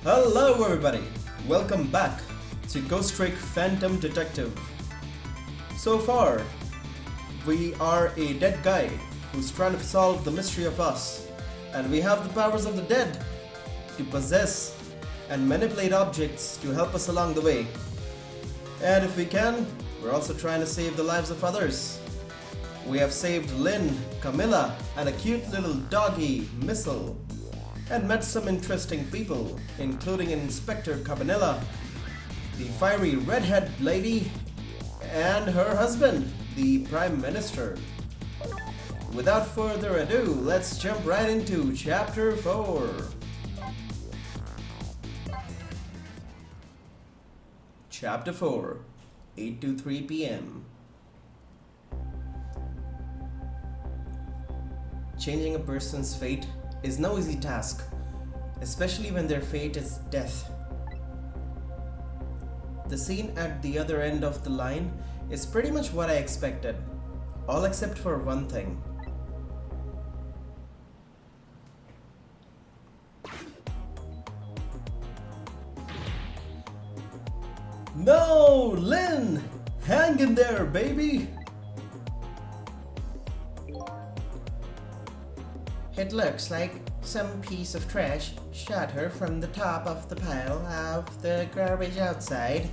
Hello everybody, welcome back to Ghost Trick Phantom Detective. So far, we are a dead guy who's trying to solve the mystery of us, and we have the powers of the dead to possess and manipulate objects to help us along the way. And if we can, we're also trying to save the lives of others. We have saved Lynn, Camilla, and a cute little doggy, Missile, and met some interesting people, including Inspector Cabanilla, the fiery redhead lady, and her husband, the Prime Minister. Without further ado, let's jump right into Chapter 4. Chapter 4, 8 to 3 p.m. Changing a person's fate is no easy task, especially when their fate is death. The scene at the other end of the line is pretty much what I expected, all except for one thing. No, Lynn! Hang in there, baby! It looks like some piece of trash shot her from the top of the pile of the garbage outside.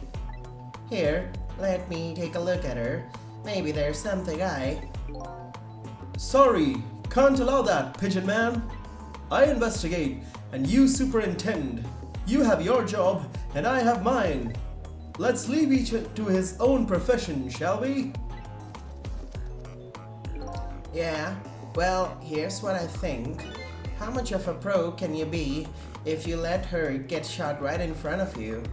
Here, let me take a look at her. Maybe there's something Sorry, can't allow that, Pigeon Man. I investigate, and you superintend. You have your job, and I have mine. Let's leave each to his own profession, shall we? Yeah. Well, here's what I think. How much of a pro can you be if you let her get shot right in front of you?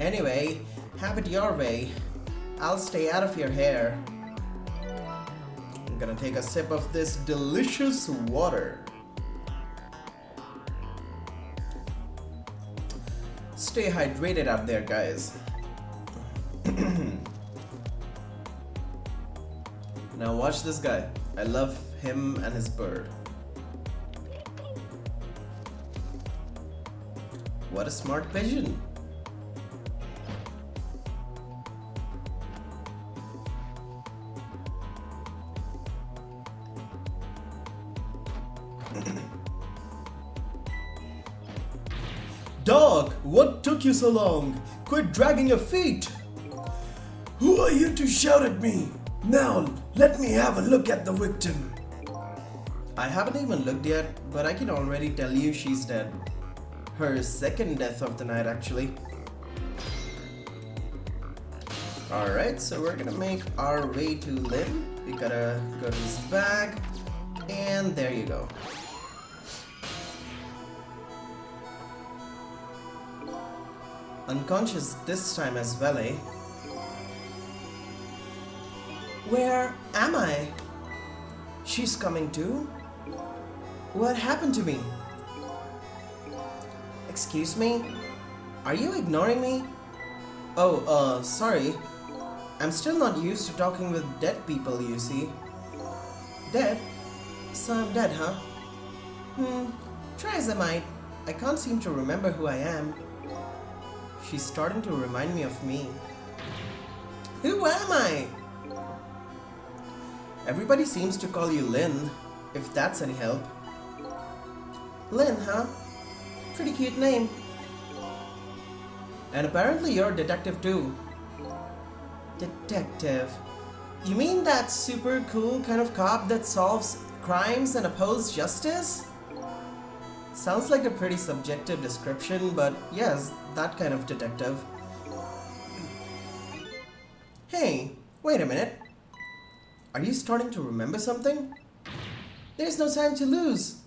Anyway, have it your way. I'll stay out of your hair. I'm gonna take a sip of this delicious water. Stay hydrated out there, guys. Now watch this guy. I love him and his bird. What a smart pigeon. Dog, what took you so long? Quit dragging your feet. Who are you to shout at me? Now, let me have a look at the victim. I haven't even looked yet, but I can already tell you she's dead. Her second death of the night, actually. Alright, so we're gonna make our way to Lynn. We gotta go to his bag, and there you go. Unconscious this time as well, eh? Where am I? She's coming too? What happened to me? Excuse me? Are you ignoring me? Oh, sorry. I'm still not used to talking with dead people, you see. Dead? So I'm dead, huh? Try as I might, I can't seem to remember who I am. She's starting to remind me of me. Who am I? Everybody seems to call you Lynn, if that's any help. Lynn, huh? Pretty cute name. And apparently you're a detective too. Detective? You mean that super cool kind of cop that solves crimes and opposes justice? Sounds like a pretty subjective description, but yes, that kind of detective. Hey, wait a minute. Are you starting to remember something? There's no time to lose.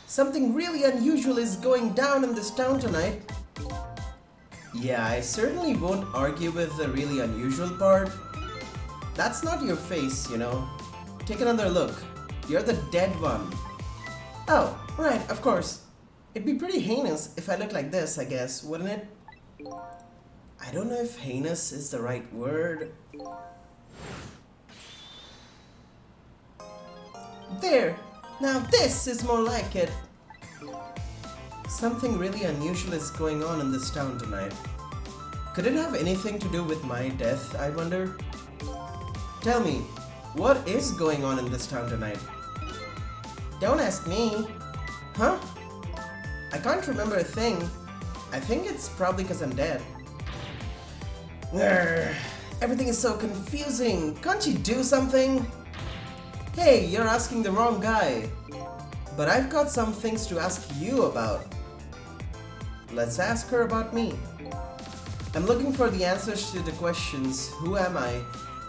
Something really unusual is going down in this town tonight. Yeah, I certainly won't argue with the really unusual part. That's not your face, you know. Take another look. You're the dead one. Oh, right, of course. It'd be pretty heinous if I looked like this, I guess, wouldn't it? I don't know if heinous is the right word. There! Now this is more like it. Something really unusual is going on in this town tonight. Could it have anything to do with my death, I wonder? Tell me, what is going on in this town tonight? Don't ask me. Huh? I can't remember a thing. I think it's probably because I'm dead. Grr, everything is so confusing. Can't you do something? Hey, you're asking the wrong guy. But I've got some things to ask you about. Let's ask her about me. I'm looking for the answers to the questions, who am I,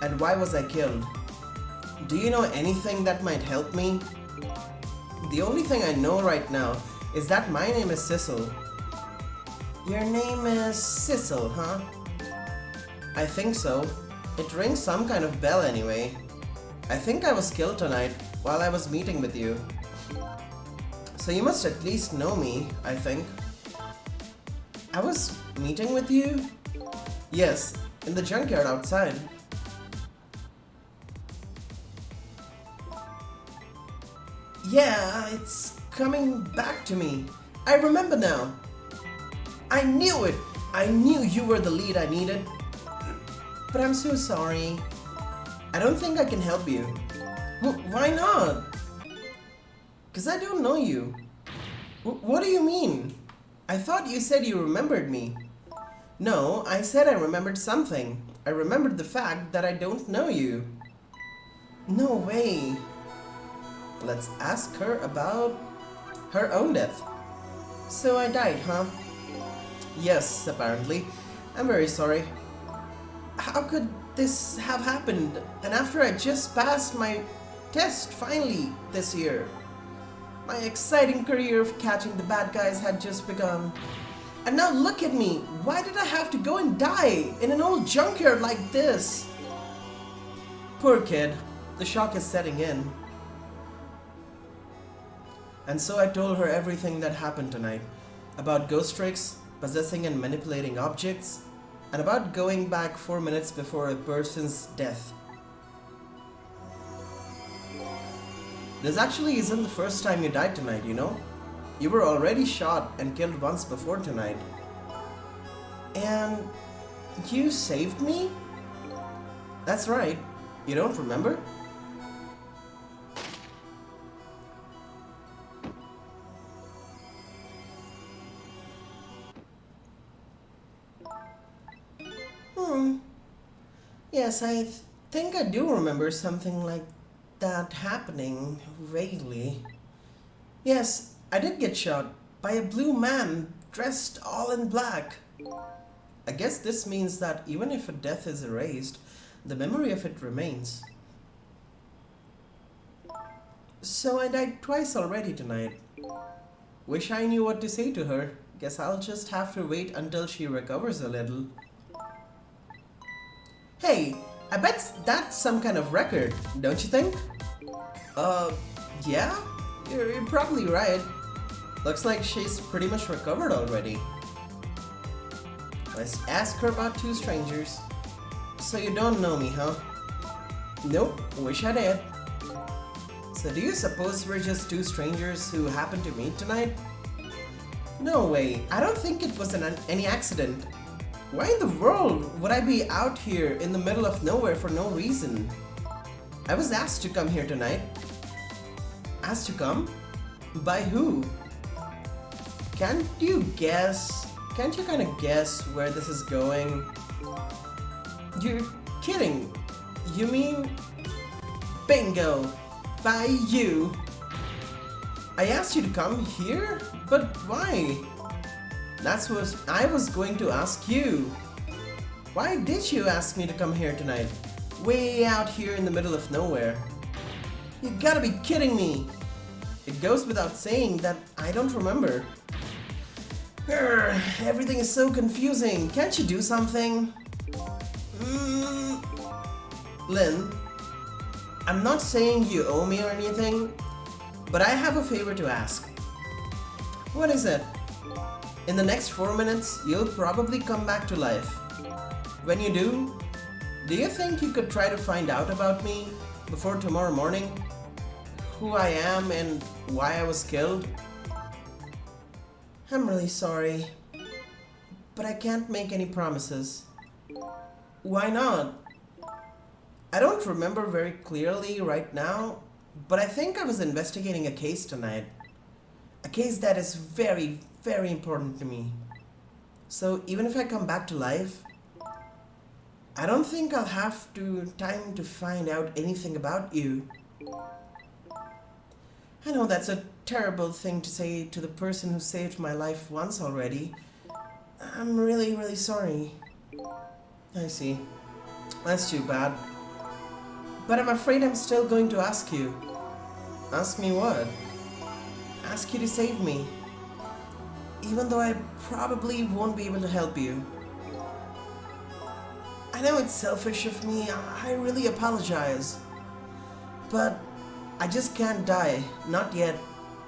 and why was I killed? Do you know anything that might help me? The only thing I know right now is that my name is Cecil. Your name is Cecil, huh? I think so. It rings some kind of bell anyway. I think I was killed tonight while I was meeting with you. So you must at least know me, I think. I was meeting with you? Yes, in the junkyard outside. Yeah, it's coming back to me. I remember now. I knew it! I knew you were the lead I needed. But I'm so sorry. I don't think I can help you. Why not? Because I don't know you. What do you mean? I thought you said you remembered me. No, I said I remembered something. I remembered the fact that I don't know you. No way. Let's ask her about her own death. So I died, huh? Yes, apparently. I'm very sorry. How could this have happened? And after I just passed my test finally this year. My exciting career of catching the bad guys had just begun. And now look at me! Why did I have to go and die in an old junkyard like this? Poor kid. The shock is setting in. And so I told her everything that happened tonight. About ghost tricks, possessing and manipulating objects, and about going back 4 minutes before a person's death. This actually isn't the first time you died tonight, you know? You were already shot and killed once before tonight. And you saved me? That's right. You don't remember? Yes, I think I do remember something like that happening, vaguely. Yes, I did get shot by a blue man dressed all in black. I guess this means that even if a death is erased, the memory of it remains. So I died twice already tonight. Wish I knew what to say to her. Guess I'll just have to wait until she recovers a little. Hey, I bet that's some kind of record, don't you think? Yeah? You're probably right. Looks like she's pretty much recovered already. Let's ask her about two strangers. So you don't know me, huh? Nope, wish I did. So do you suppose we're just two strangers who happened to meet tonight? No way, I don't think it was any accident. Why in the world would I be out here in the middle of nowhere for no reason? I was asked to come here tonight. Asked to come? By who? Can't you kind of guess where this is going? You're kidding. You mean... Bingo! By you! I asked you to come here? But why? That's what I was going to ask you. Why did you ask me to come here tonight? Way out here in the middle of nowhere. You gotta be kidding me! It goes without saying that I don't remember. Grr, everything is so confusing. Can't you do something? Lynn, I'm not saying you owe me or anything, but I have a favor to ask. What is it? In the next 4 minutes, you'll probably come back to life. When you do you think you could try to find out about me before tomorrow morning? Who I am and why I was killed? I'm really sorry, but I can't make any promises. Why not? I don't remember very clearly right now, but I think I was investigating a case tonight. A case that is very, very important to me. So even if I come back to life, I don't think I'll have time to find out anything about you. I know that's a terrible thing to say to the person who saved my life once already. I'm really, really sorry. I see. That's too bad. But I'm afraid I'm still going to ask you. Ask me what? Ask you to save me. Even though I probably won't be able to help you. I know it's selfish of me. I really apologize. But I just can't die. Not yet.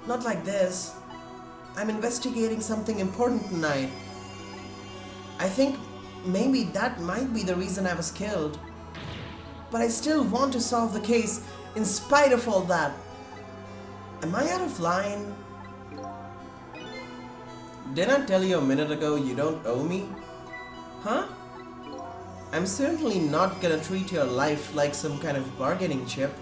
Not like this. I'm investigating something important tonight. I think maybe that might be the reason I was killed. But I still want to solve the case in spite of all that. Am I out of line? Didn't I tell you a minute ago you don't owe me? Huh? I'm certainly not gonna treat your life like some kind of bargaining chip.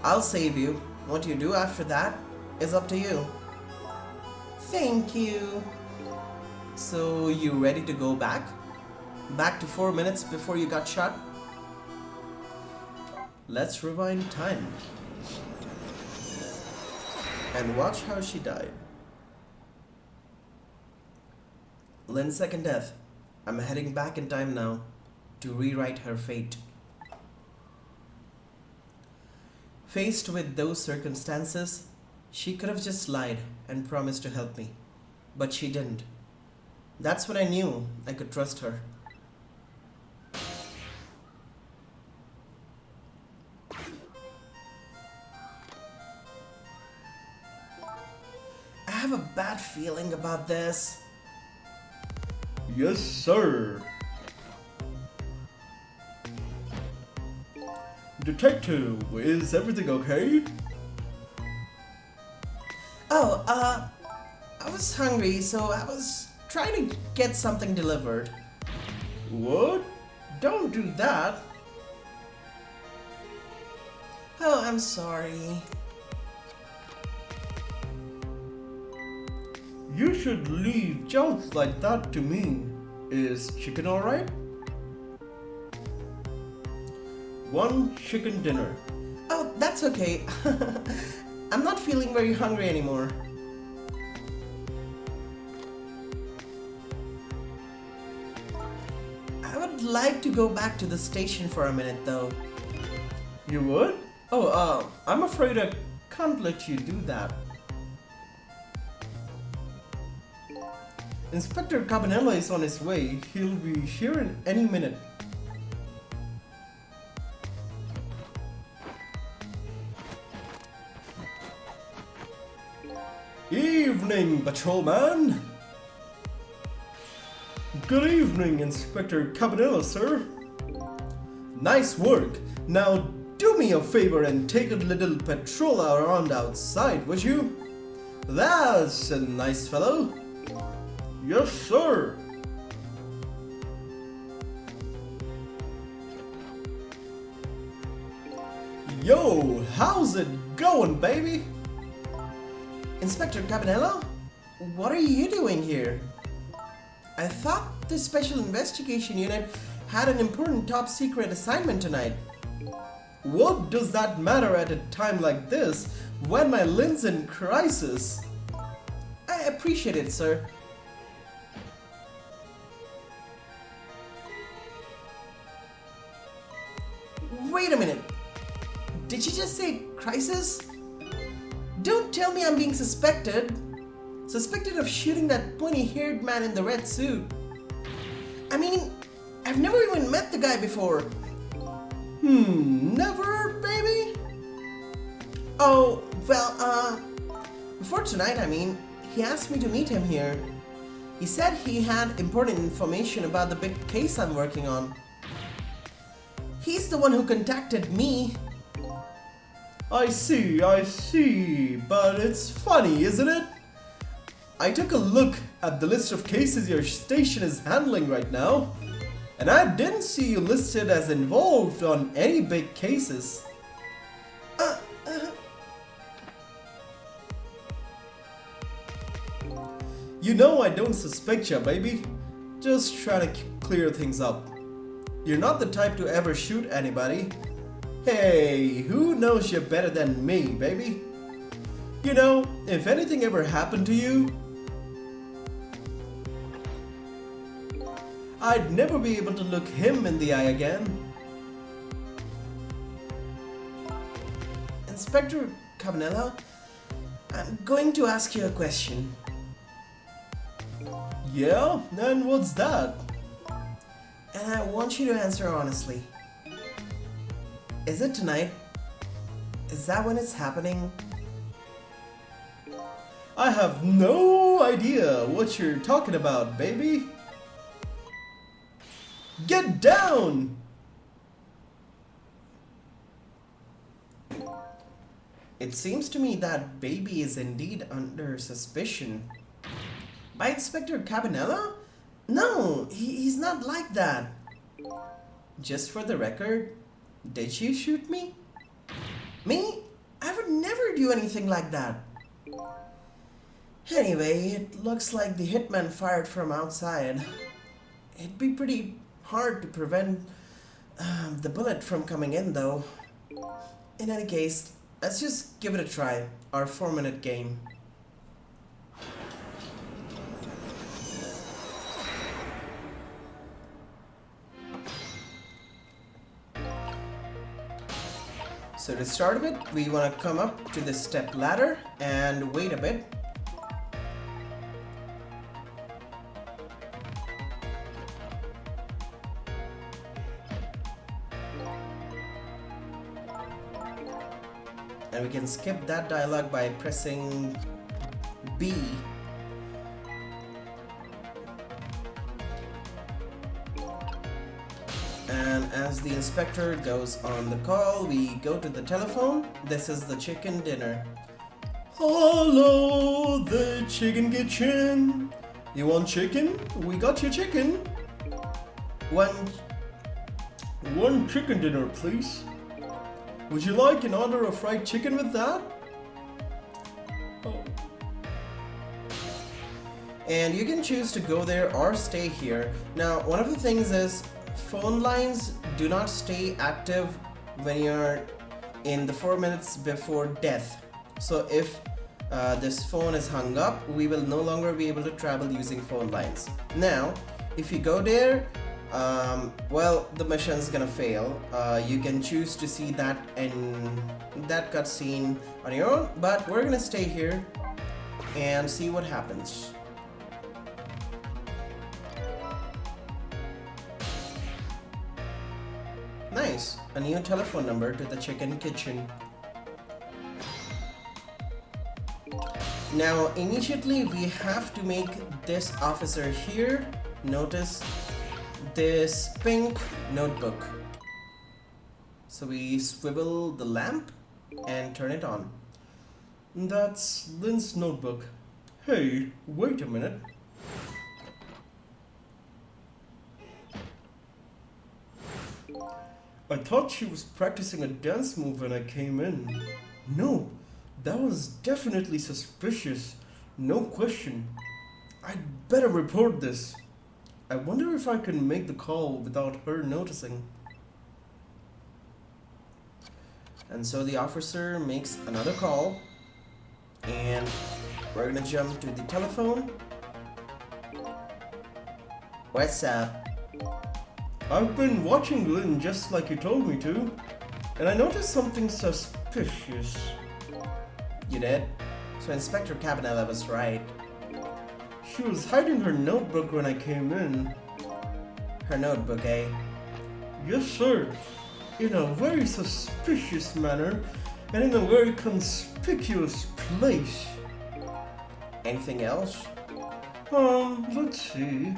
I'll save you. What you do after that is up to you. Thank you. So, you ready to go back? Back to 4 minutes before you got shot? Let's rewind time. And watch how she died. Lynn's second death. I'm heading back in time now to rewrite her fate. Faced with those circumstances, she could have just lied and promised to help me. But she didn't. That's when I knew I could trust her. I have a bad feeling about this. Yes, sir. Detective, is everything okay? Oh, I was hungry, so I was trying to get something delivered. What? Don't do that. Oh, I'm sorry. You should leave jokes like that to me. Is chicken alright? One chicken dinner. Oh, that's okay. I'm not feeling very hungry anymore. I would like to go back to the station for a minute, though. You would? Oh, I'm afraid I can't let you do that. Inspector Cabanella is on his way. He'll be here in any minute. Evening, patrolman. Good evening, Inspector Cabanella, sir. Nice work. Now do me a favor and take a little patrol around outside, would you? That's a nice fellow. Yes, sir. Yo, how's it going, baby? Inspector Cabanello? What are you doing here? I thought the Special Investigation Unit had an important top secret assignment tonight. What does that matter at a time like this when my Lynn's in crisis? I appreciate it, sir. Wait a minute. Did you just say crisis? Don't tell me I'm being suspected. Suspected of shooting that pointy-haired man in the red suit. I mean, I've never even met the guy before. Never, baby? Oh, well, before tonight, he asked me to meet him here. He said he had important information about the big case I'm working on. He's the one who contacted me. I see, but it's funny, isn't it? I took a look at the list of cases your station is handling right now, and I didn't see you listed as involved on any big cases. You know I don't suspect ya, baby. Just trying to clear things up. You're not the type to ever shoot anybody. Hey, who knows you better than me, baby? You know, if anything ever happened to you, I'd never be able to look him in the eye again. Inspector Cabanela, I'm going to ask you a question. Yeah? And what's that? And I want you to answer honestly. Is it tonight? Is that when it's happening? I have no idea what you're talking about, baby. Get down! It seems to me that baby is indeed under suspicion. By Inspector Cabanela? No, he's not like that. Just for the record, did you shoot me? Me? I would never do anything like that. Anyway, it looks like the hitman fired from outside. It'd be pretty hard to prevent the bullet from coming in though. In any case, let's just give it a try. Our 4-minute game. So to start with, we want to come up to the step ladder and wait a bit. And we can skip that dialogue by pressing B. And as the inspector goes on the call, we go to the telephone. This is the chicken dinner. Hello, the chicken kitchen. You want chicken? We got your chicken. One chicken dinner, please. Would you like an order of fried chicken with that? Oh. And you can choose to go there or stay here. Now, one of the things is phone lines do not stay active when you're in the 4 minutes before death. So if this phone is hung up, we will no longer be able to travel using phone lines. Now, if you go there, well, the mission's gonna fail. You can choose to see that in that cutscene on your own, but we're gonna stay here and see what happens. Nice, a new telephone number to the chicken kitchen. Now, immediately we have to make this officer here notice this pink notebook. So we swivel the lamp and turn it on. That's Lynn's notebook. Hey, wait a minute. I thought she was practicing a dance move when I came in. No, that was definitely suspicious. No question. I'd better report this. I wonder if I can make the call without her noticing. And so the officer makes another call. And we're gonna jump to the telephone. What's up? I've been watching Lynn just like you told me to, and I noticed something suspicious. You did? So Inspector Cabanela was right. She was hiding her notebook when I came in. Her notebook, eh? Yes, sir. In a very suspicious manner, and in a very conspicuous place. Anything else? Let's see.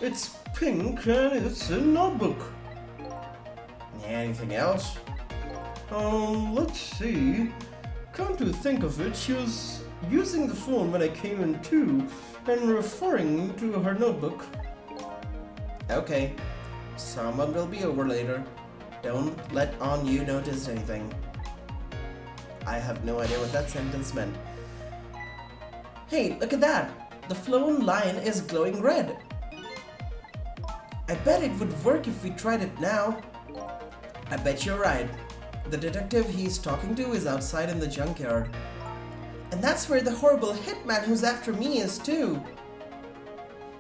It's pink and it's a notebook. Anything else? Let's see. Come to think of it, she was using the phone when I came in too, and referring to her notebook. Okay, someone will be over later. Don't let on you noticed anything. I have no idea what that sentence meant. Hey, look at that! The flown line is glowing red. I bet it would work if we tried it now. I bet you're right. The detective he's talking to is outside in the junkyard. And that's where the horrible hitman who's after me is too.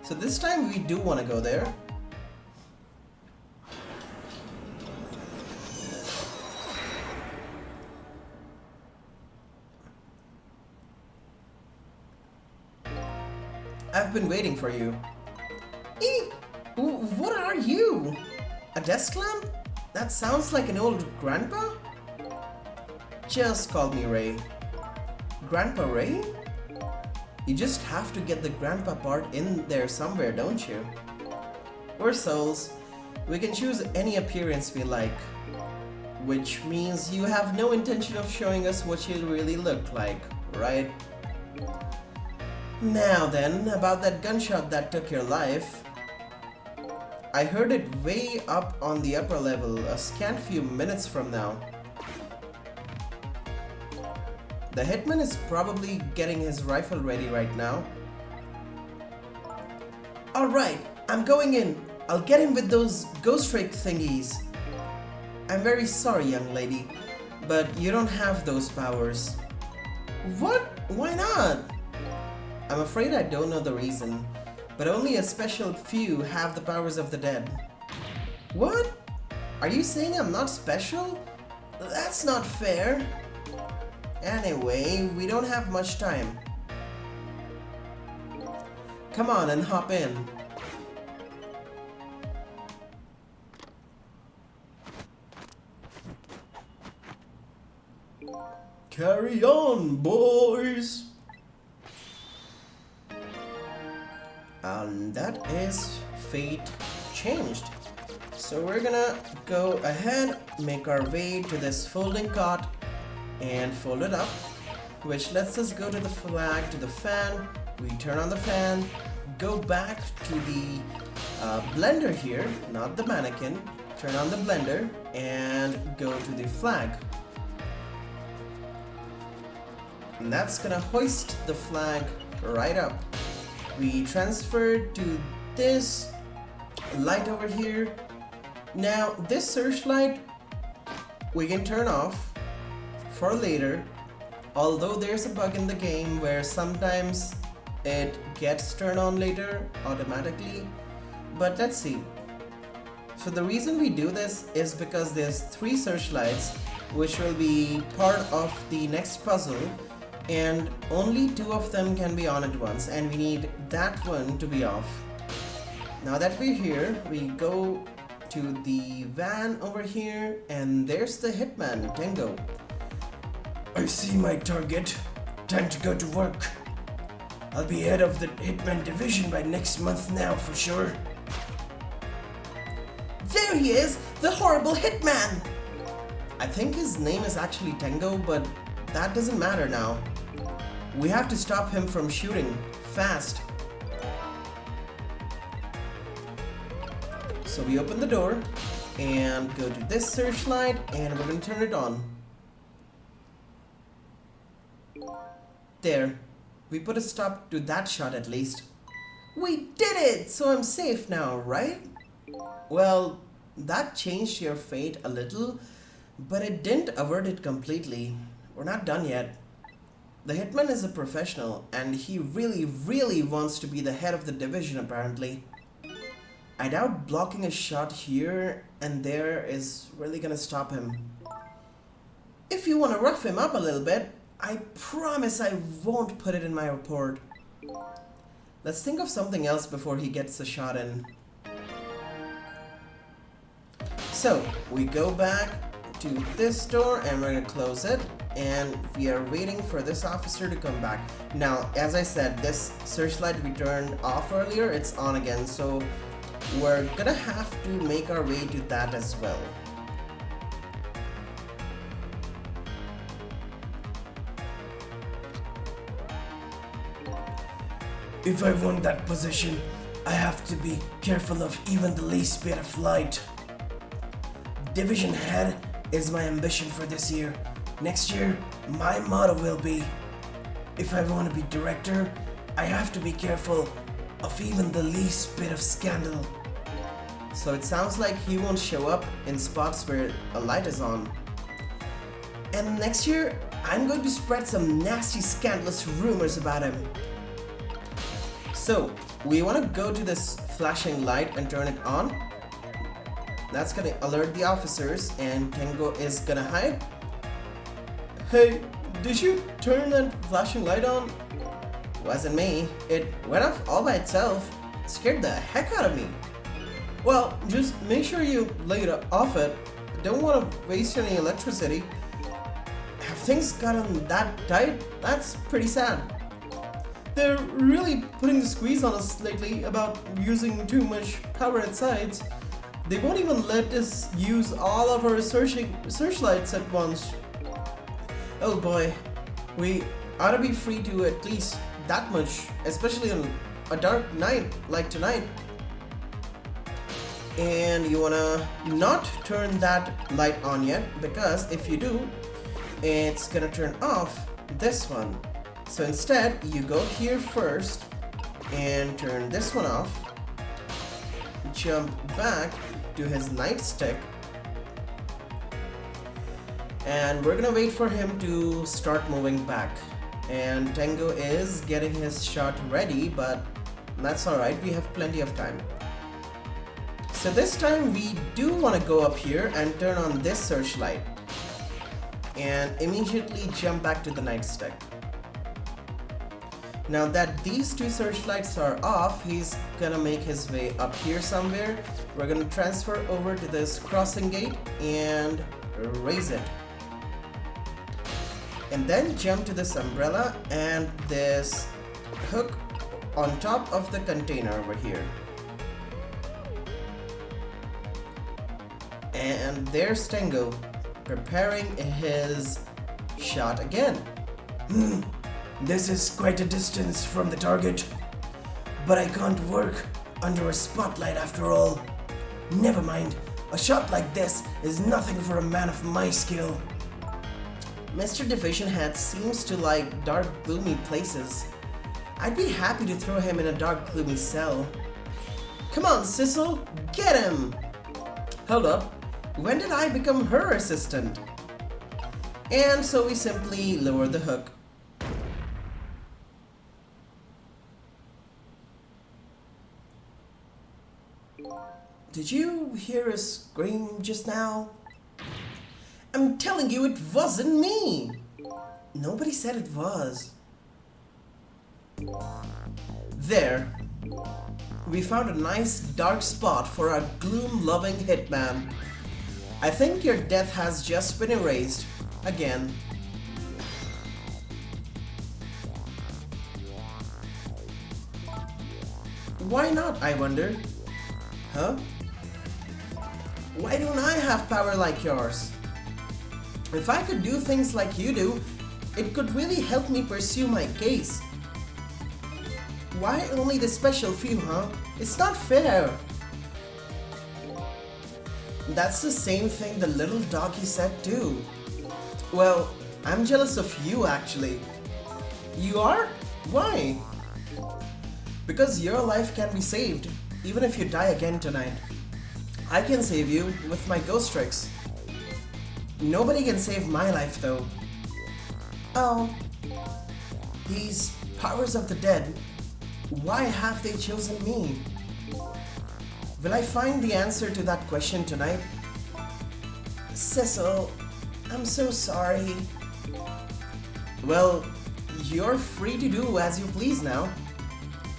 So this time we do want to go there. I've been waiting for you. What are you? A desk lamp? That sounds like an old grandpa? Just call me Ray. Grandpa Ray? You just have to get the grandpa part in there somewhere, don't you? We're souls. We can choose any appearance we like. Which means you have no intention of showing us what you really look like, right? Now then, about that gunshot that took your life. I heard it way up on the upper level, a scant few minutes from now. The hitman is probably getting his rifle ready right now. Alright, I'm going in. I'll get him with those ghost trick thingies. I'm very sorry, young lady, but you don't have those powers. What? Why not? I'm afraid I don't know the reason, but only a special few have the powers of the dead. What? Are you saying I'm not special? That's not fair. Anyway, we don't have much time. Come on and hop in. Carry on, boys! And that is fate changed. So we're gonna go ahead, make our way to this folding cot and fold it up, which lets us go to the flag, to the fan. We turn on the fan, go back to the blender here, not the mannequin, turn on the blender and go to the flag. And that's gonna hoist the flag right up. We transfer to this light over here. Now this searchlight we can turn off for later, although there's a bug in the game where sometimes it gets turned on later automatically, but let's see. So the reason we do this is because there's 3 searchlights which will be part of the next puzzle, and only 2 of them can be on at once, and we need that one to be off. Now that we're here, we go to the van over here, and there's the hitman, Tango. I see my target. Time to go to work. I'll be head of the Hitman division by next month now for sure. There he is, the horrible hitman! I think his name is actually Tango, but that doesn't matter now. We have to stop him from shooting, fast. So we open the door and go to this searchlight and we're gonna turn it on. There, we put a stop to that shot at least. We did it! So I'm safe now, right? Well, that changed your fate a little, but it didn't avert it completely. We're not done yet. The hitman is a professional, and he really wants to be the head of the division apparently. I doubt blocking a shot here and there is really gonna stop him. If you want to rough him up a little bit, I promise I won't put it in my report. Let's think of something else before he gets the shot in. So, we go back to this door and we're gonna close it, and we are waiting for this officer to come back. Now, as I said, this searchlight we turned off earlier, it's on again, so we're gonna have to make our way to that as well. If I want that position, I have to be careful of even the least bit of light. Division head is my ambition for this year. Next year, my motto will be, if I want to be director, I have to be careful of even the least bit of scandal. So it sounds like he won't show up in spots where a light is on. And next year, I'm going to spread some nasty, scandalous rumors about him. So, we want to go to this flashing light and turn it on. That's gonna alert the officers, and Tango is gonna hide. Hey, did you turn that flashing light on? Wasn't me. It went off all by itself. It scared the heck out of me. Well, just make sure you off it. Don't want to waste any electricity. Have things gotten that tight? That's pretty sad. They're really putting the squeeze on us lately about using too much power at sites. They won't even let us use all of our searchlights at once. Oh boy, we ought to be free to at least that much, especially on a dark night like tonight. And you wanna not turn that light on yet, because if you do, it's gonna turn off this one. So instead, you go here first and turn this one off. Jump back to his nightstick. And we're gonna wait for him to start moving back. And Tango is getting his shot ready, but that's alright, we have plenty of time. So this time we do want to go up here and turn on this searchlight. And immediately jump back to the nightstick. Now that these two searchlights are off, he's gonna make his way up here somewhere. We're gonna transfer over to this crossing gate and raise it. And then jump to this umbrella and this hook on top of the container over here. And there's Tango, preparing his shot again. This is quite a distance from the target, but I can't work under a spotlight after all. Never mind, a shot like this is nothing for a man of my skill. Mr. Division Head seems to like dark, gloomy places. I'd be happy to throw him in a dark, gloomy cell. Come on, Sissel, get him! Hold up, when did I become her assistant? And so we simply lower the hook. Did you hear a scream just now? I'm telling you, it wasn't me! Nobody said it was. There. We found a nice dark spot for our gloom-loving hitman. I think your death has just been erased. Again. Why not, I wonder? Huh? Why don't I have power like yours? If I could do things like you do, it could really help me pursue my case. Why only the special few, huh? It's not fair. That's the same thing the little doggy said too. Well, I'm jealous of you actually. You are? Why? Because your life can be saved, even if you die again tonight. I can save you with my ghost tricks. Nobody can save my life though. Oh, these powers of the dead, why have they chosen me? Will I find the answer to that question tonight? Cecil, I'm so sorry. Well, you're free to do as you please now.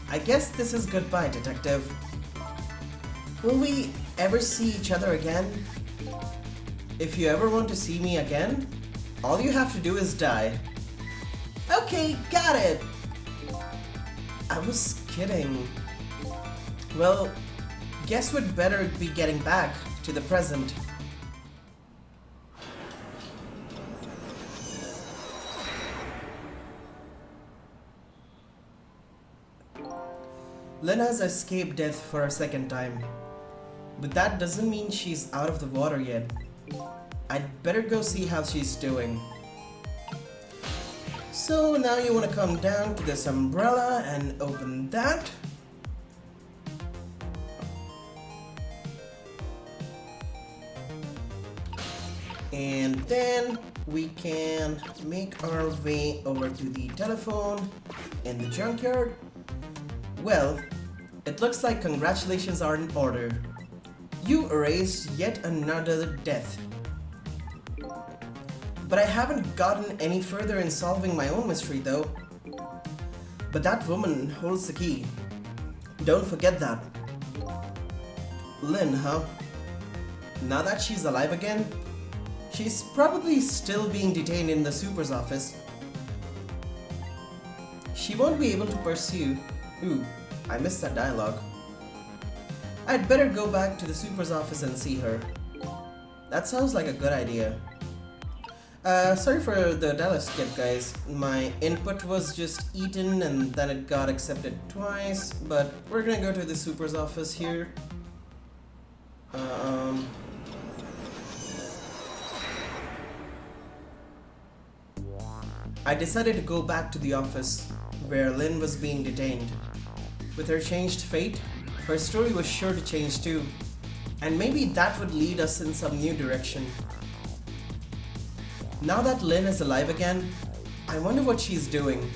I guess this is goodbye, Detective. Will we ever see each other again? If you ever want to see me again, all you have to do is die. Okay, got it! I was kidding. Well, guess we'd better be getting back to the present. Lynn has escaped death for a second time. But that doesn't mean she's out of the water yet. I'd better go see how she's doing. So now you want to come down to this umbrella and open that. And then we can make our way over to the telephone in the junkyard. Well, it looks like congratulations are in order. You erased yet another death. But I haven't gotten any further in solving my own mystery though. But that woman holds the key. Don't forget that. Lynn, huh? Now that she's alive again, she's probably still being detained in the super's office. She won't be able to pursue. Ooh, I missed that dialogue. I'd better go back to the super's office and see her. That sounds like a good idea. Sorry for the dialogue skip, guys. My input was just eaten and then it got accepted twice, but we're gonna go to the super's office here. I decided to go back to the office where Lynn was being detained. With her changed fate, her story was sure to change too, and maybe that would lead us in some new direction. Now that Lynn is alive again, I wonder what she's doing.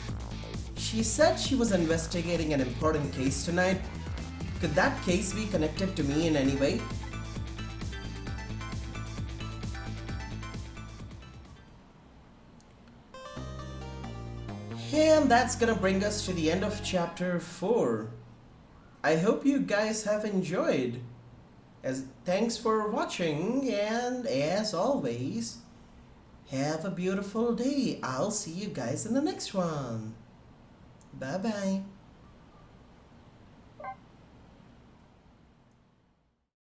She said she was investigating an important case tonight. Could that case be connected to me in any way? And that's gonna bring us to the end of chapter 4. I hope you guys have enjoyed. Thanks for watching, and as always, have a beautiful day. I'll see you guys in the next one. Bye bye.